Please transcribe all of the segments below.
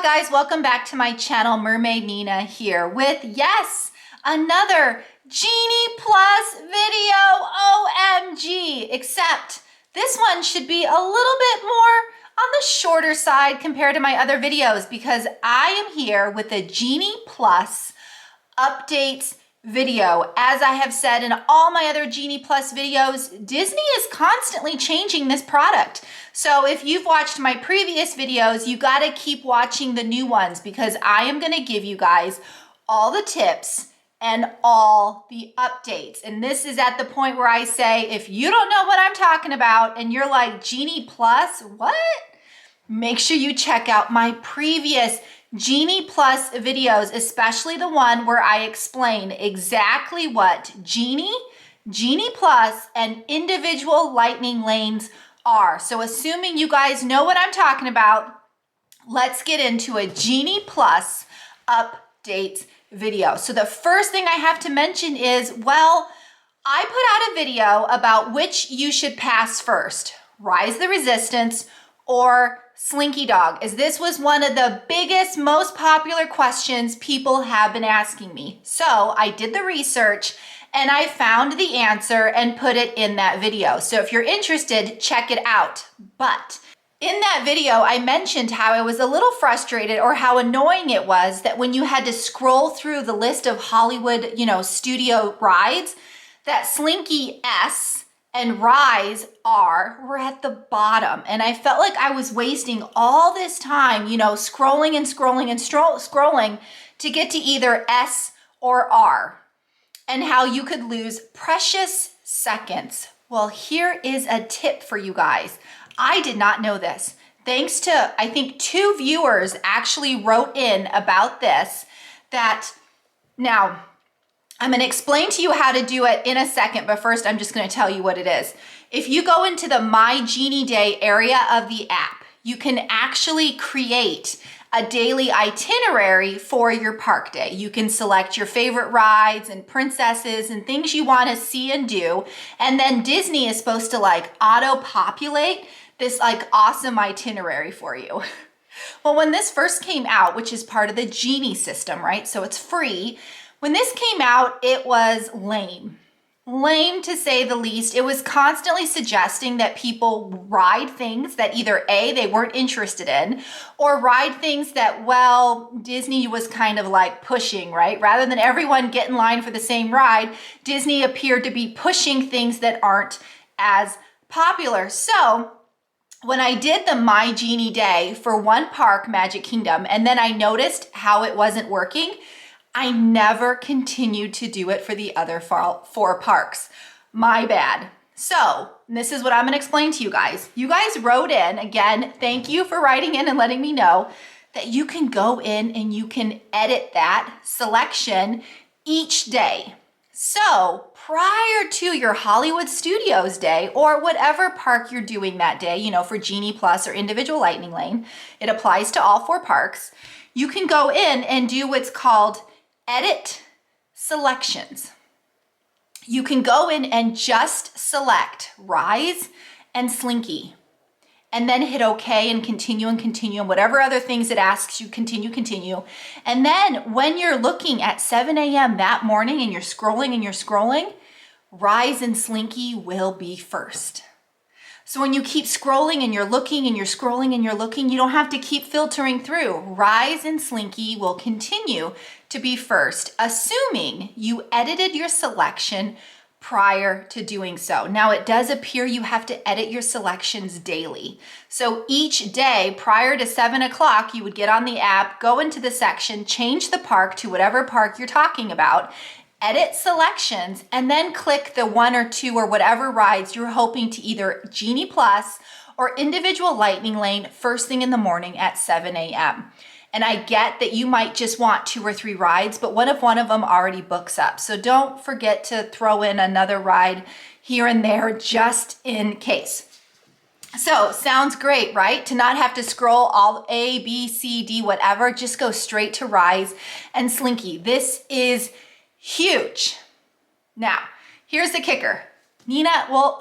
guys, welcome back to my channel. Mermaid Nina here with, yes, another Genie Plus video, OMG, except this one should be a little bit more on the shorter side compared to my other videos because I am here with a Genie Plus updates video. As I have said in all my other Genie Plus videos, Disney is constantly changing this product. So if you've watched my previous videos, you got to keep watching the new ones because I am going to give you guys all the tips and all the updates. And this is at the point where I say, if you don't know what I'm talking about and you're like, Genie Plus, what? Make sure you check out my previous Genie Plus videos, especially the one where I explain exactly what Genie Plus, and individual lightning lanes are. So assuming you guys know what I'm talking about, let's get into a Genie Plus updates video. So the first thing I have to mention is, well, I put out a video about which you should pass first, Rise the Resistance or Slinky Dog, as this was one of the biggest, most popular questions people have been asking me. So I did the research and I found the answer and put it in that video. So if you're interested, check it out. But in that video, I mentioned how I was a little frustrated or how annoying it was that when you had to scroll through the list of Hollywood, studio rides, that Slinky S and Rise R were at the bottom. And I felt like I was wasting all this time, scrolling and scrolling and scrolling to get to either S or R, and how you could lose precious seconds. Well, here is a tip for you guys. I did not know this. Thanks to, I think, 2 viewers actually wrote in about this, that now, I'm going to explain to you how to do it in a second, but first I'm just going to tell you what it is. If you go into the My Genie Day area of the app, you can actually create a daily itinerary for your park day. You can select your favorite rides and princesses and things you want to see and do. And then Disney is supposed to auto-populate this awesome itinerary for you. Well, when this first came out, which is part of the Genie system, right? So it's free. When this came out, it was lame. Lame to say the least. It was constantly suggesting that people ride things that either A, they weren't interested in, or ride things that, well, Disney was kind of pushing, right? Rather than everyone get in line for the same ride, Disney appeared to be pushing things that aren't as popular. So when I did the My Genie Day for one park, Magic Kingdom, and then I noticed how it wasn't working, I never continued to do it for the other 4 parks. My bad. So this is what I'm going to explain to you guys. You guys wrote in, again, thank you for writing in and letting me know that you can go in and you can edit that selection each day. So prior to your Hollywood Studios day or whatever park you're doing that day, for Genie Plus or individual lightning lane, it applies to all 4 parks. You can go in and do what's called edit selections. You can go in and just select Rise and Slinky and then hit OK and continue and whatever other things it asks you, continue. And then when you're looking at 7 a.m. that morning and you're scrolling, Rise and Slinky will be first. So when you keep scrolling and you're looking and you're scrolling and you're looking, you don't have to keep filtering through. Rise and Slinky will continue to be first, assuming you edited your selection prior to doing so. Now it does appear you have to edit your selections daily. So each day prior to 7 o'clock, you would get on the app, go into the section, change the park to whatever park you're talking about, edit selections, and then click the 1 or 2 or whatever rides you're hoping to either Genie Plus or individual lightning lane first thing in the morning at 7 a.m. And I get that you might just want 2 or 3 rides, but what if one of them already books up? So don't forget to throw in another ride here and there just in case. So sounds great, right? To not have to scroll all A, B, C, D, whatever, just go straight to Rise and Slinky. This is huge. Now, here's the kicker. Nina, well,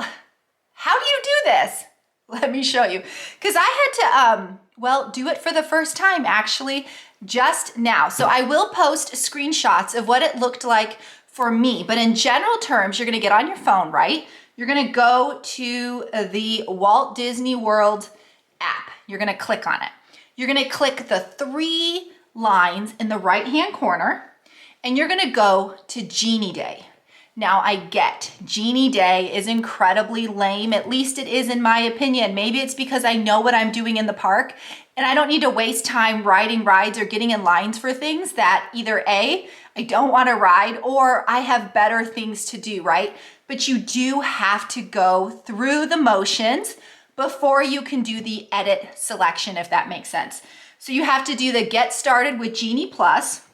how do you do this? Let me show you. Because I had to, well, do it for the first time actually just now. So I will post screenshots of what it looked like for me. But in general terms, you're going to get on your phone, right? You're going to go to the Walt Disney World app. You're going to click on it. You're going to click the 3 lines in the right-hand corner, and you're going to go to Genie Day. Now I get Genie Day is incredibly lame, at least it is in my opinion. Maybe it's because I know what I'm doing in the park and I don't need to waste time riding rides or getting in lines for things that either A, I don't want to ride, or I have better things to do, right? But you do have to go through the motions before you can do the edit selection, if that makes sense. So you have to do the Get Started with Genie Plus.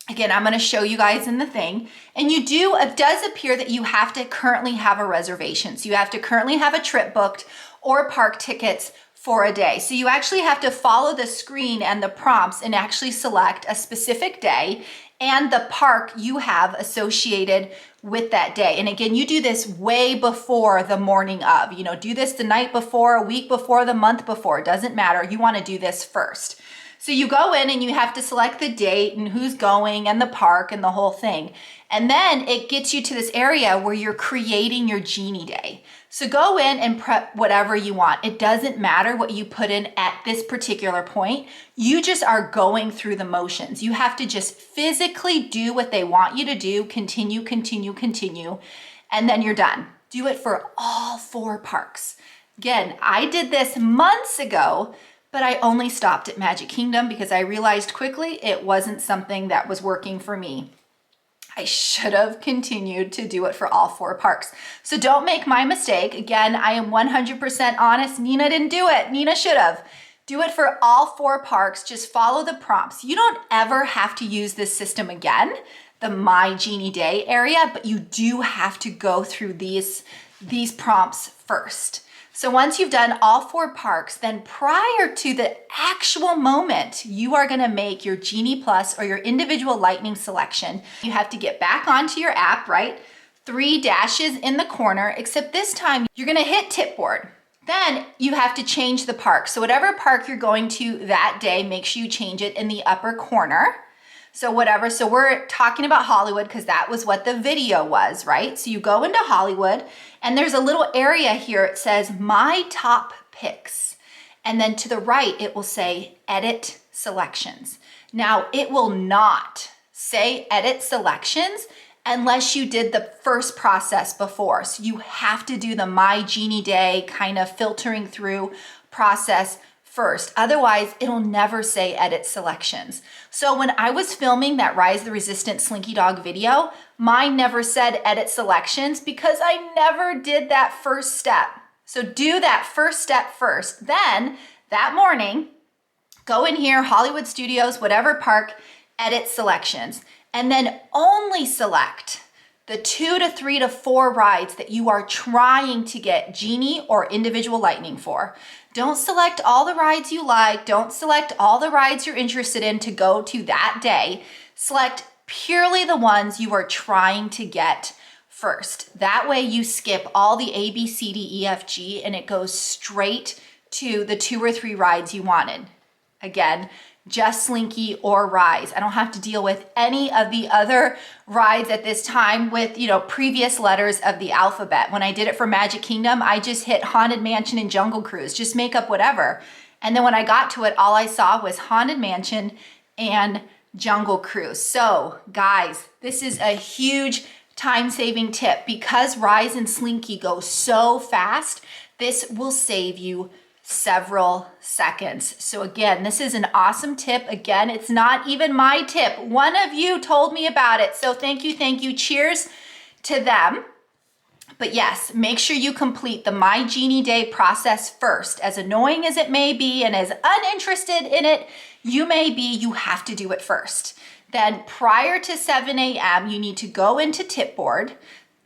Again, I'm going to show you guys in the thing. And it does appear that you have to currently have a reservation. So you have to currently have a trip booked or park tickets for a day. So you actually have to follow the screen and the prompts and actually select a specific day and the park you have associated with that day. And again, you do this way before the morning of, do this the night before, a week before, the month before, it doesn't matter. You want to do this first. So you go in and you have to select the date and who's going and the park and the whole thing. And then it gets you to this area where you're creating your Genie Day. So go in and prep whatever you want. It doesn't matter what you put in at this particular point. You just are going through the motions. You have to just physically do what they want you to do, continue, continue, continue, and then you're done. Do it for all 4 parks. Again, I did this months ago, but I only stopped at Magic Kingdom because I realized quickly it wasn't something that was working for me. I should have continued to do it for all 4 parks. So don't make my mistake. Again, I am 100% honest. Nina didn't do it. Nina should have. Do it for all 4 parks. Just follow the prompts. You don't ever have to use this system again, the My Genie Day area, but you do have to go through these prompts first. So once you've done all 4 parks, then prior to the actual moment you are going to make your Genie Plus or your individual lightning selection, you have to get back onto your app, right? 3 dashes in the corner, except this time you're going to hit Tipboard. Then you have to change the park. So whatever park you're going to that day, make sure you change it in the upper corner. So whatever, so we're talking about Hollywood because that was what the video was, right? So you go into Hollywood and there's a little area here. It says My Top Picks. And then to the right, it will say Edit Selections. Now it will not say Edit Selections unless you did the first process before. So you have to do the My Genie Day kind of filtering through process first. Otherwise, it'll never say Edit Selections. So when I was filming that Rise the Resistant Slinky Dog video, mine never said Edit Selections because I never did that first step. So do that first step first. Then that morning, go in here, Hollywood Studios, whatever park, Edit Selections, and then only select the 2 to 3 to 4 rides that you are trying to get Genie or individual lightning for. Don't select all the rides you like. Don't select all the rides you're interested in to go to that day. Select purely the ones you are trying to get first. That way you skip all the A, B, C, D, E, F, G, and it goes straight to the 2 or 3 rides you wanted. Again, just Slinky or Rise. I don't have to deal with any of the other rides at this time with, previous letters of the alphabet. When I did it for Magic Kingdom, I just hit Haunted Mansion and Jungle Cruise, just make up whatever. And then when I got to it, all I saw was Haunted Mansion and Jungle Cruise. So guys, this is a huge time-saving tip. Because Rise and Slinky go so fast, this will save you several seconds. So again, this is an awesome tip. Again, it's not even my tip. One of you told me about it. So thank you. Cheers to them. But yes, make sure you complete the My Genie Day process first. As annoying as it may be and as uninterested in it you may be, you have to do it first. Then prior to 7 a.m., you need to go into Tipboard,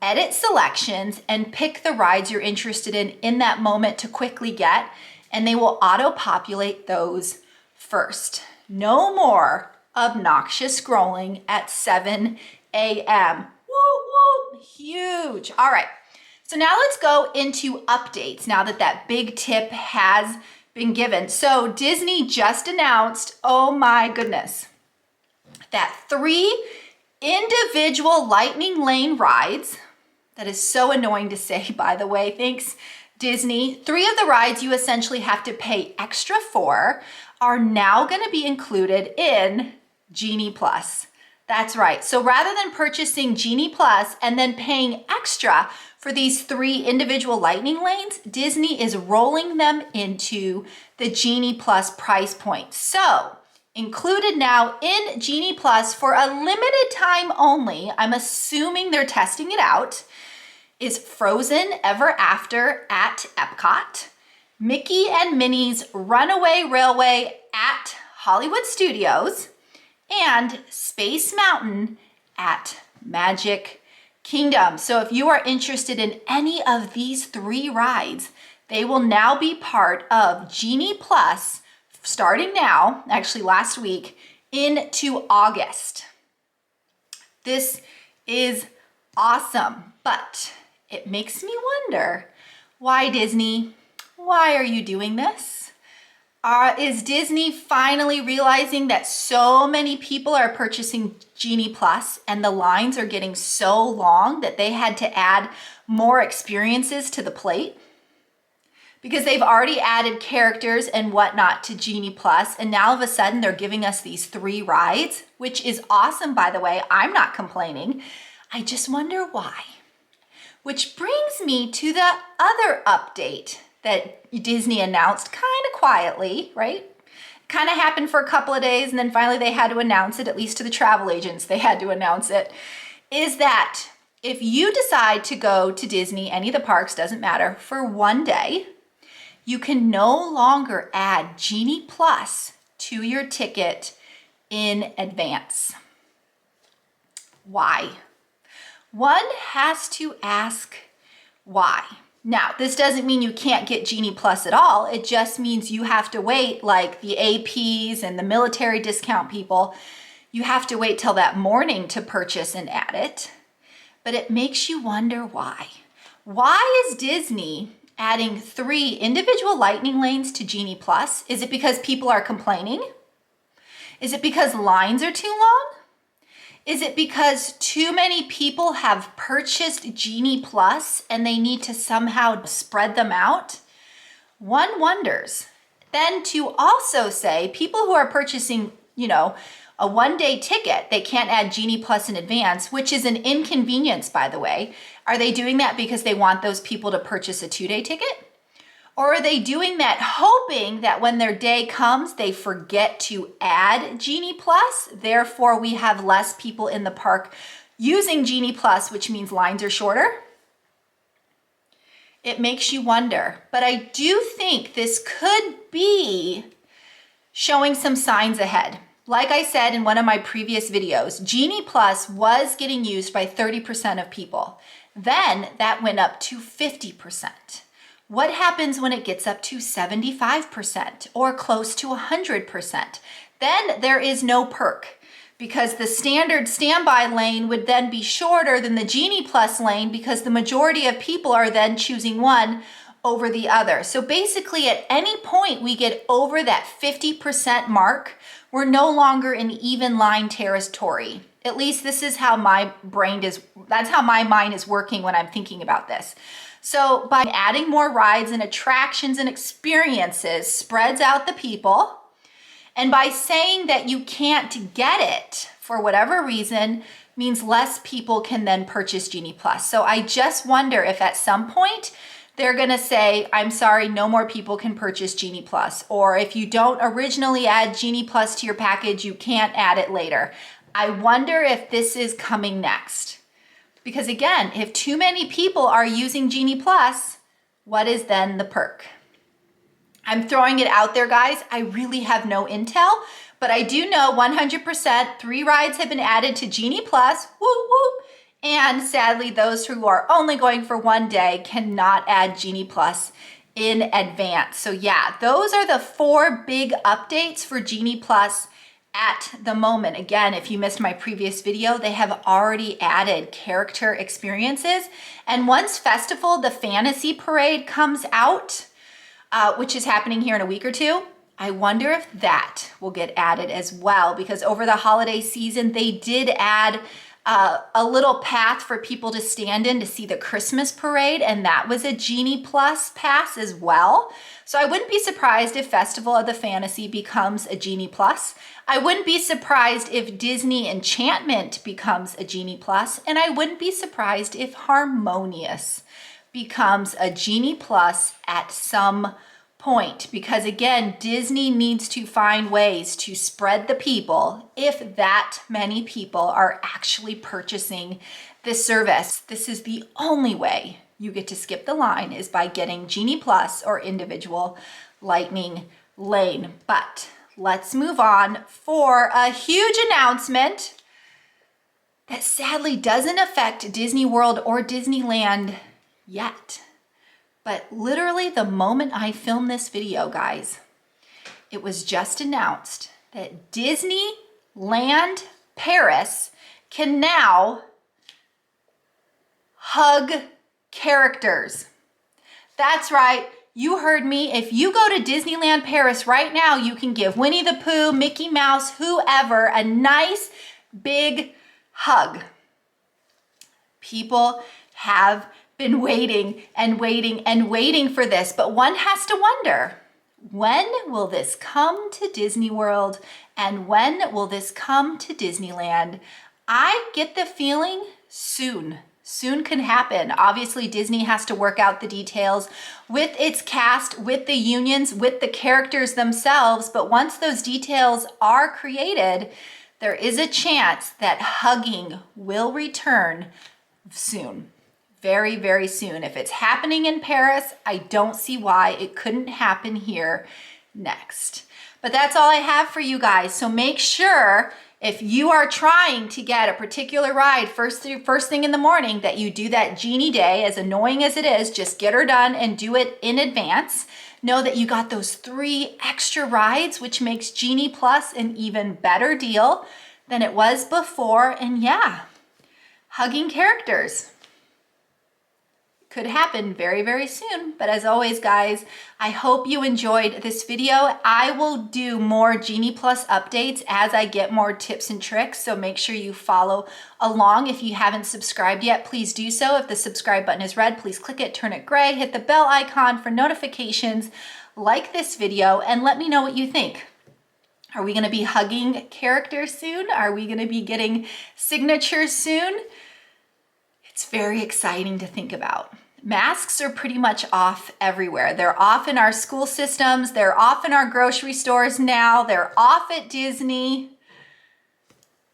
edit selections, and pick the rides you're interested in that moment to quickly get, and they will auto-populate those first. No more obnoxious scrolling at 7 a.m. Woo, woo, huge. All right, so So now let's go into updates now that that big tip has been given. So Disney just announced, oh my goodness, that 3 individual lightning lane rides, that is so annoying to say, by the way, thanks Disney. 3 of the rides you essentially have to pay extra for are now going to be included in Genie Plus. That's right. So rather than purchasing Genie Plus and then paying extra for these 3 individual lightning lanes, Disney is rolling them into the Genie Plus price point. So included now in Genie Plus for a limited time only, I'm assuming they're testing it out, is Frozen Ever After at Epcot, Mickey and Minnie's Runaway Railway at Hollywood Studios, and Space Mountain at Magic Kingdom. So if you are interested in any of these 3 rides, they will now be part of Genie Plus starting now, actually last week, into August. This is awesome, but it makes me wonder, why Disney? Why are you doing this? Is Disney finally realizing that so many people are purchasing Genie Plus and the lines are getting so long that they had to add more experiences to the plate? Because they've already added characters and whatnot to Genie Plus, and now all of a sudden they're giving us these 3 rides, which is awesome, by the way. I'm not complaining. I just wonder why. Which brings me to the other update that Disney announced kind of quietly, right? Kind of happened for a couple of days and then finally they had to announce it, at least to the travel agents, they had to announce it, is that if you decide to go to Disney, any of the parks, doesn't matter, for one day, you can no longer add Genie Plus to your ticket in advance. Why? One has to ask why. Now, this doesn't mean you can't get Genie Plus at all. It just means you have to wait, like the APs and the military discount people, you have to wait till that morning to purchase and add it. But it makes you wonder why. Why is Disney adding 3 individual lightning lanes to Genie Plus? Is it because people are complaining? Is it because lines are too long? Is it because too many people have purchased Genie Plus and they need to somehow spread them out? One wonders. Then to also say people who are purchasing, a one-day ticket, they can't add Genie Plus in advance, which is an inconvenience, by the way. Are they doing that because they want those people to purchase a 2-day ticket? Or are they doing that hoping that when their day comes, they forget to add Genie Plus? Therefore, we have less people in the park using Genie Plus, which means lines are shorter? It makes you wonder. But I do think this could be showing some signs ahead. Like I said in one of my previous videos, Genie Plus was getting used by 30% of people. Then that went up to 50%. What happens when it gets up to 75% or close to 100%? Then there is no perk because the standard standby lane would then be shorter than the Genie Plus lane because the majority of people are then choosing one over the other. So basically at any point we get over that 50% mark, we're no longer in even line territory. At least this is how that's how my mind is working when I'm thinking about this. So by adding more rides and attractions and experiences spreads out the people. And by saying that you can't get it for whatever reason means less people can then purchase Genie Plus. So I just wonder if at some point they're gonna say, I'm sorry, no more people can purchase Genie Plus. Or if you don't originally add Genie Plus to your package, you can't add it later. I wonder if this is coming next. Because again, if too many people are using Genie Plus, what is then the perk? I'm throwing it out there, guys. I really have no intel, but I do know 100% 3 rides have been added to Genie Plus, woo woo. And sadly, those who are only going for one day cannot add Genie Plus in advance. So yeah, those are the 4 big updates for Genie Plus at the moment. Again, if you missed my previous video, they have already added character experiences. And once Festival, the Fantasy Parade comes out, which is happening here in a week or two, I wonder if that will get added as well, because over the holiday season, they did add a little path for people to stand in to see the Christmas parade, and that was a Genie Plus pass as well. So I wouldn't be surprised if Festival of the Fantasy becomes a Genie Plus. I wouldn't be surprised if Disney Enchantment becomes a Genie Plus, and I wouldn't be surprised if Harmonious becomes a Genie Plus at some point, because again, Disney needs to find ways to spread the people if that many people are actually purchasing this service. This is the only way you get to skip the line, is by getting Genie Plus or individual Lightning Lane. But let's move on for a huge announcement that sadly doesn't affect Disney World or Disneyland yet. But literally the moment I filmed this video, guys, it was just announced that Disneyland Paris can now hug characters. That's right, you heard me. If you go to Disneyland Paris right now, you can give Winnie the Pooh, Mickey Mouse, whoever, a nice big hug. People have been waiting and waiting and waiting for this, but one has to wonder, when will this come to Disney World and when will this come to Disneyland? I get the feeling soon. Soon can happen. Obviously, Disney has to work out the details with its cast, with the unions, with the characters themselves, but once those details are created, there is a chance that hugging will return soon. Very, very soon. If it's happening in Paris, I don't see why it couldn't happen here next. But that's all I have for you guys. So make sure, if you are trying to get a particular ride first thing in the morning, that you do that Genie Day. As annoying as it is, just get her done and do it in advance. Know that you got those 3 extra rides, which makes Genie Plus an even better deal than it was before. And yeah, hugging characters could happen very, very soon. But as always, guys, I hope you enjoyed this video. I will do more Genie Plus updates as I get more tips and tricks, so make sure you follow along. If you haven't subscribed yet, please do so. If the subscribe button is red, please click it, turn it gray, hit the bell icon for notifications, like this video, and let me know what you think. Are we gonna be hugging characters soon? Are we gonna be getting signatures soon? It's very exciting to think about. Masks are pretty much off everywhere. They're off in our school systems. They're off in our grocery stores now. They're off at Disney.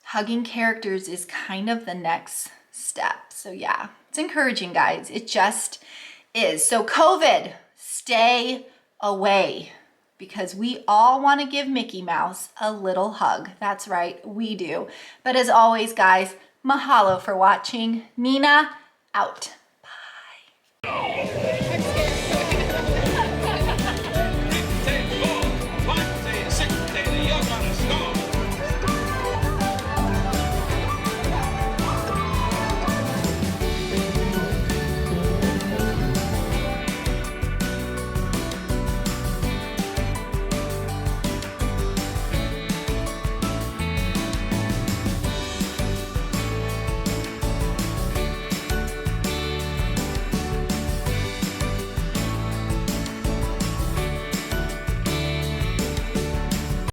Hugging characters is kind of the next step. So yeah, it's encouraging, guys. It just is. So COVID, stay away, because we all want to give Mickey Mouse a little hug. That's right, we do. But as always, guys, mahalo for watching. Nina, out. Bye.